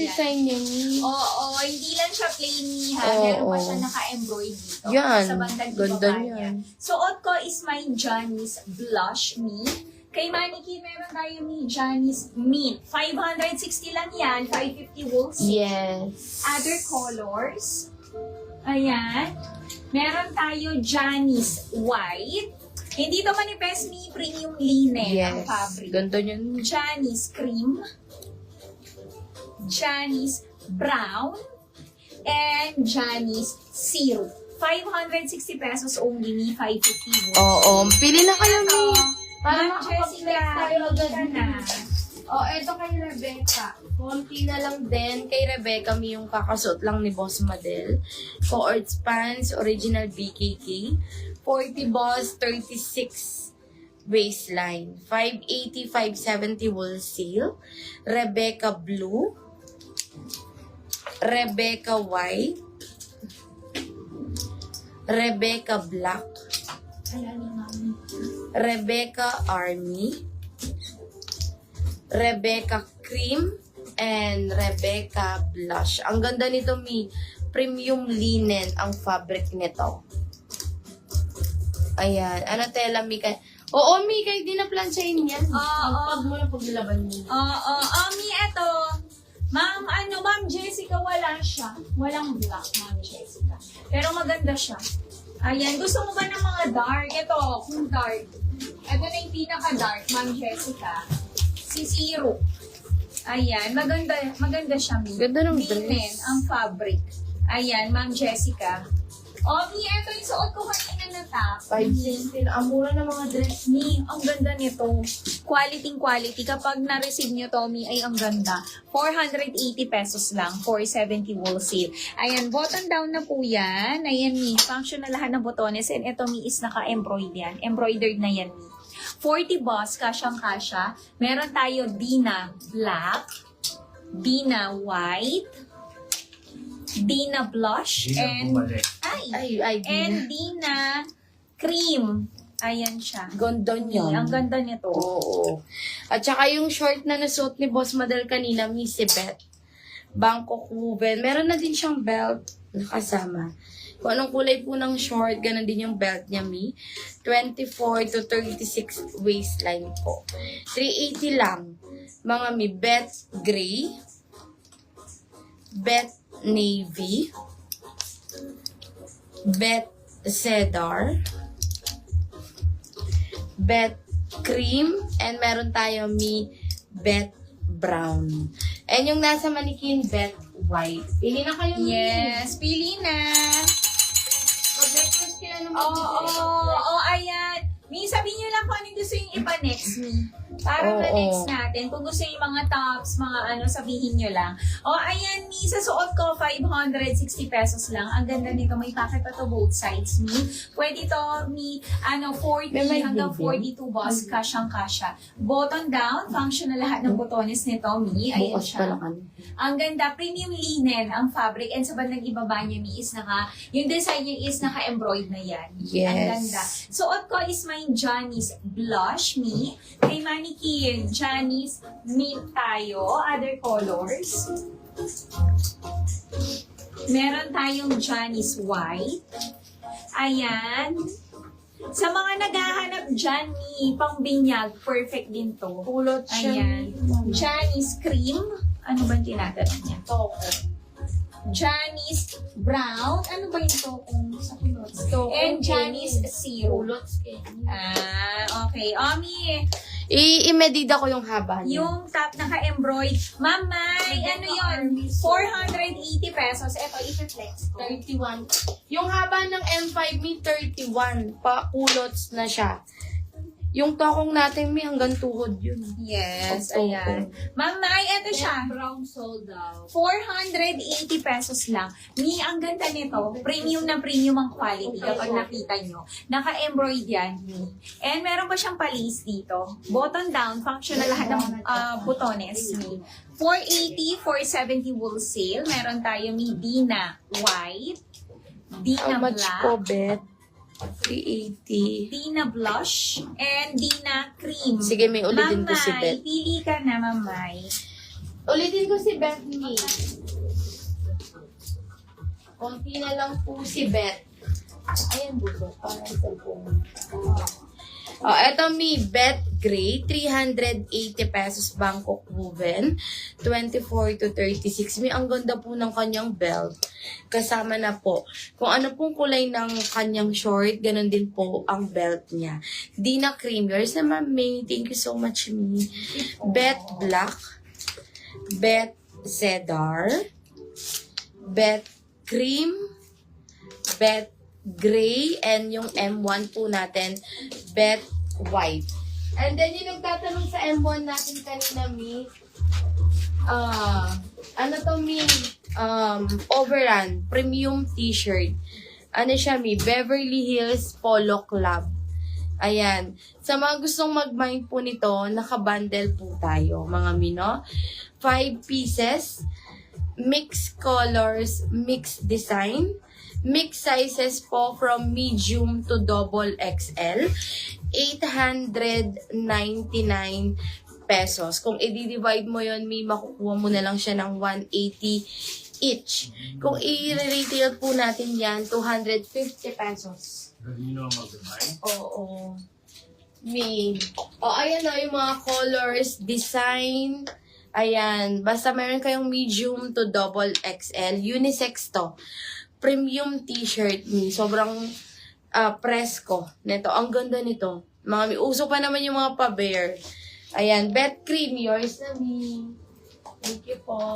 design niya ni. Oo, hindi lang siya plain ni ha. Oo, Meron pa oo. siya naka-embroid dito. Yan, Sa bandang ganda ibaba niya. niyan. Suot ko is my Johnny's Blush Me. Kay Mannequin, meron tayo ni Johnny's Mint. 560 lang yan. 550 wool silk. Yes. Other colors. Ayan. Meron tayo Johnny's White. Hindi to manifest ni premium linen ang Yes. fabric. Ganda niyan. Johnny's Cream. Johnny's Brown. And Johnny's Syrup. 560 pesos only ni 550 wool. Oo. Pili na kayo, Mi. Para Ma'am makapag-flex Jessica, tayo agad ka na. Eto kay Rebecca. Konti na lang din. Kay Rebecca, Mi, yung kakasuot lang ni Boss Madel. Coords pants, original BKK. 40 boss, 36 waistline. 580, 570 wool seal. Rebecca blue. Rebecca white. Rebecca black. Rebecca army. Rebecca cream. And Rebecca blush. Ang ganda nito, Mi. Premium linen ang fabric nito. Ayan. Ano tela, Mi? Oo, Mi. Kahit di na plansyahin yan. Ang pag mo na paglaban mo. Oo. Mi, eto. Ma'am Jessica, wala siya. Walang black, Ma'am Jessica. Pero maganda siya. Ayan. Gusto mo ba ng mga dark? Ito, kung dark. Ito na yung pinaka-dark, Ma'am Jessica. Si Zero. Ayan. Maganda siya, Mi. Ganda ng Linen, dress. ang fabric. Ayan, Ma'am Jessica. Mi, eto yung suot ko kanina na top. 560. Ang mura ng mga dress. Mi, ang ganda nito. Quality. Kapag na-receive nyo to, Mi, ay ang ganda. 480 pesos lang. 470 wool seal. Ayan, button down na po yan. Ayan, Mi. Function na lahat ng botones. And ito, Mi, is naka-embroidered yan. Embroidered na yan, Mi. 40 boss, kasyang-kasya. Meron tayo Dina Black, Dina White, Dina Blush, and and Dina Cream. Ayan siya. Ganda niyan. Ang ganda nito. Oo. At saka yung short na nasuot ni Boss Madel kanina, Miss Beth. Bangkok woven. Meron na din siyang belt na kasama. Kung anong kulay po ng short, ganun din yung belt niya, Mi. 24 to 36 waistline po. 380 lang. Mga Mi, Beth Gray, Beth Navy, Beth Cedar, Beth Cream, and meron tayo, Mi, Beth Brown. And yung nasa manikin, Beth White. Pili na kayo, Mi. Yes, pili na. Mag-request kayo ng Oo, ayan. Mi, sabihin nyo lang kung anong gusto yung ipa-next, Mi. Para Oo. ma-next natin. Kung gusto yung mga tops, mga ano, sabihin nyo lang. Ayan, Mi, sa suot ko, 560 pesos lang. Ang ganda nito. May packet pa to both sides, Mi. Pwede to, Mi, 40 May hanggang baby. 42 boss, kasyang-kasya. Button down, function na lahat ng botones nito, Mi. Ayan Bukas pa siya. lang. Ang ganda, premium linen ang fabric, and sa bandang ibaba niya, Mi, is yung design niya is naka-embroid na yan. Yes. Ang ganda. Suot ko is my Johnny's Blush, Mi. Kay Mannequin, Johnny's Mint tayo. Other colors. Meron tayong Johnny's White. Ayan. Sa mga naghahanap dyan, Mi, pangbinyag, perfect din to. Kulot siya. Ayan. Johnny's Cream. Ano ba tinatanong niya? Toko. Johnny's Brown. Ano ba yung tokong sa kulot? And Johnny's Zero. Kulot. Okay. Mi, I-medida ko yung haba niya. yung top naka-embroid. Ma'am, May, ano yun? 480 pesos. Ito, i-flex ko. 31. Yung haba ng M5 Mi, 31. Pa-kulots na siya. Yung tokong natin, Mi, hanggang tuhod yun. Yes, Ang toko. ayan. Ma'am, May, ito siya. Brown sold out. 480 pesos lang. Mi, ang ganda nito. Premium na premium ang quality kapag nakita nyo. Naka-embroid yan. Mi. And meron pa siyang palis dito. Button down, functional lahat ng butones. Mi. 480, 470 wool sale. Meron tayo Mi Dina White, Dina How much Black, po, Beth? 380. Dina Blush, and Dina Cream. Sige, may ulitin ko si Mamay, Beth. pili ka na, Mamay. Ulitin ko si Beth Me. Konti na lang po si Beth. Ayan, buto. Parang cellphone. Oh, eto mi, Beth Gray, 380 pesos Bangkok woven, 24 to 36. Mi, ang ganda po ng kanyang belt. Kasama na po. Kung ano pong kulay ng kanyang short, ganun din po ang belt niya. Dina Cream, yours naman, May. Thank you so much, Mi. Beth Black, Beth Cedar, Beth Cream, Beth Gray, and yung M1 po natin, Beth White. And then yung nagtatanong sa M1 natin kanina, Mi, ano to, Mi, Overrun, premium t-shirt. Ano siya, Mi, Beverly Hills Polo Club. Ayan. Sa mga gustong mag-mind po nito, nakabundle po tayo, mga Mi, no? 5 pieces, mixed colors, mixed design, mixed sizes po from medium to double XL, 899 pesos. Kung i-divide mo yon, may makukuha mo na lang siya ng 180 each. Kung i-retail po natin yan, 250 pesos. Gagawin mo mag-divide? Oo. May. Ayan o, yung mga colors, design. Ayan. Basta meron kayong medium to double XL. Unisex to. Premium t-shirt ni. Sobrang presko nito. Ang ganda nito. Mga uso pa naman yung mga pa-bear. Ayan. Beth Cream. Yours na, Mi. Thank you po.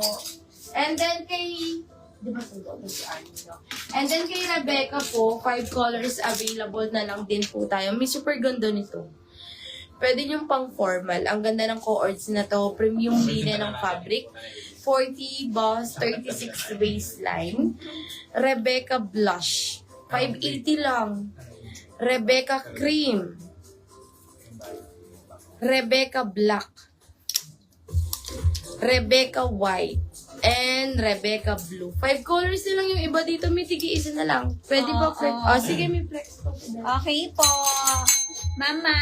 And then kay... Di ba sa doon si Arnie, no? And then kay Rebecca po, 5 colors available na lang din po tayo. May super ganda nito. Pwede yung pang formal. Ang ganda ng cords na to. Premium linen ng fabric. 40 boss, 36 waistline. Rebecca Blush. 580 lang. Rebecca Cream. Rebecca Black. Rebecca White. And Rebecca Blue. 5 colors na lang yung iba dito. May tigi-isa na lang. Pwede ba flex? Sige, may flex ko. Okay po. Mama,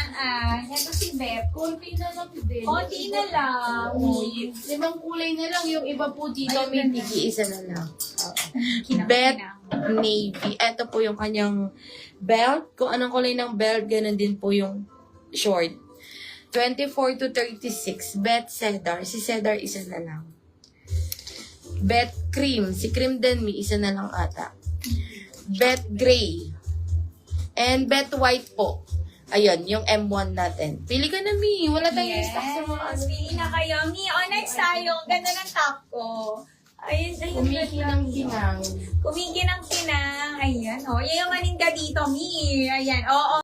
ito si Beth. Konti na lang din. Konti na lang. Limang kulay na lang. Yung iba po dito, Ayun may na. tigi-isa na lang. Kinang- Beth kinang. Navy. Ito po yung kanyang belt. Kung anong kulay ng belt, ganun din po yung short. 24 to 36. Beth Cedar. Si Cedar, isa na lang. Beth Cream. Si Cream din, may isa na lang ata. Beth Gray. And Beth White po. Ayun, yung M1 natin. Pili ka na, Mi. Wala tayong Yes. stock sa mga ano. Pili na kayo. Mi, next tayo. Ganda ng top ko. Ayun, ayun. Kumikinang-kinang. Kumikinang-kinang. Ayan, Yayamanin ka dito, Mi. Ayan, oo.